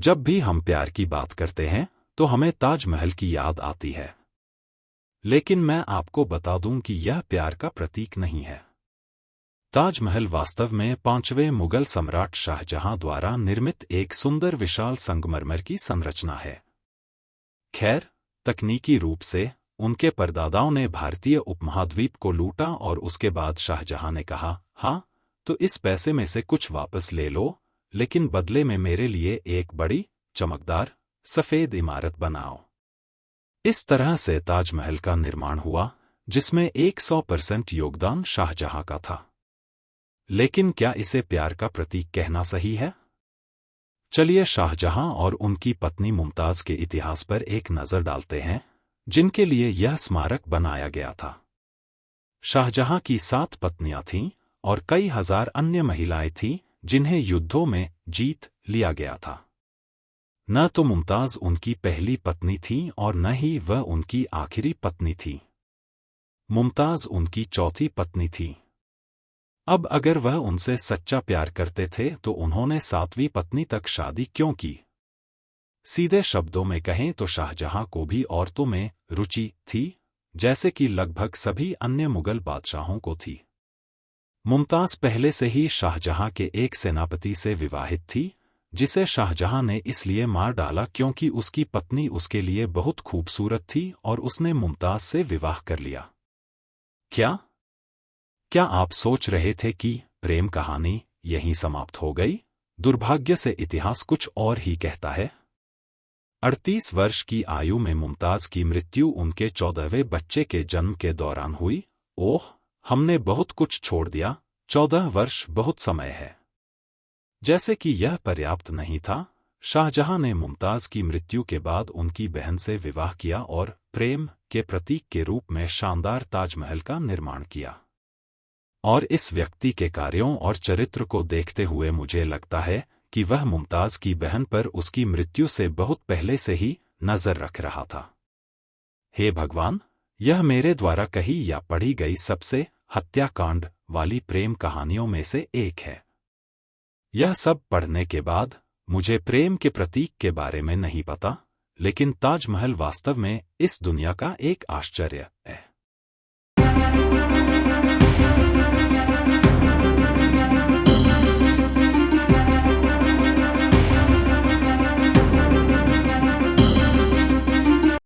जब भी हम प्यार की बात करते हैं तो हमें ताजमहल की याद आती है। लेकिन मैं आपको बता दूं कि यह प्यार का प्रतीक नहीं है। ताजमहल वास्तव में 5वें मुगल सम्राट शाहजहां द्वारा निर्मित एक सुंदर विशाल संगमरमर की संरचना है। खैर, तकनीकी रूप से उनके परदादाओं ने भारतीय उपमहाद्वीप को लूटा और उसके बाद शाहजहां ने कहा, हाँ, तो इस पैसे में से कुछ वापस ले लो, लेकिन बदले में मेरे लिए एक बड़ी, चमकदार, सफेद इमारत बनाओ। इस तरह से ताजमहल का निर्माण हुआ, जिसमें 100% योगदान शाहजहां का था। लेकिन क्या इसे प्यार का प्रतीक कहना सही है? चलिए शाहजहां और उनकी पत्नी मुमताज के इतिहास पर एक नजर डालते हैं, जिनके लिए यह स्मारक बनाया गया था। शाहजहां की 7 पत्नियां थीं और कई हजार अन्य महिलाएं थीं जिन्हें युद्धों में जीत लिया गया था। न तो मुमताज उनकी पहली पत्नी थी और न ही वह उनकी आखिरी पत्नी थी। मुमताज उनकी चौथी पत्नी थी। अब अगर वह उनसे सच्चा प्यार करते थे तो उन्होंने 7वीं पत्नी तक शादी क्यों की? सीधे शब्दों में कहें तो शाहजहां को भी औरतों में रुचि थी, जैसे कि लगभग सभी अन्य मुगल बादशाहों को थी। मुमताज पहले से ही शाहजहां के एक सेनापति से विवाहित थी, जिसे शाहजहां ने इसलिए मार डाला क्योंकि उसकी पत्नी उसके लिए बहुत खूबसूरत थी और उसने मुमताज से विवाह कर लिया। क्या आप सोच रहे थे कि प्रेम कहानी यहीं समाप्त हो गई? दुर्भाग्य से इतिहास कुछ और ही कहता है। 38 वर्ष की आयु में मुमताज की मृत्यु उनके 14वें बच्चे के जन्म के दौरान हुई। ओह, हमने बहुत कुछ छोड़ दिया। 14 वर्ष बहुत समय है। जैसे कि यह पर्याप्त नहीं था, शाहजहां ने मुमताज की मृत्यु के बाद उनकी बहन से विवाह किया और प्रेम के प्रतीक के रूप में शानदार ताजमहल का निर्माण किया। और इस व्यक्ति के कार्यों और चरित्र को देखते हुए मुझे लगता है कि वह मुमताज की बहन पर उसकी मृत्यु से बहुत पहले से ही नजर रख रहा था। हे भगवान, यह मेरे द्वारा कही या पढ़ी गई सबसे हत्याकांड वाली प्रेम कहानियों में से एक है। यह सब पढ़ने के बाद मुझे प्रेम के प्रतीक के बारे में नहीं पता, लेकिन ताजमहल वास्तव में इस दुनिया का एक आश्चर्य है।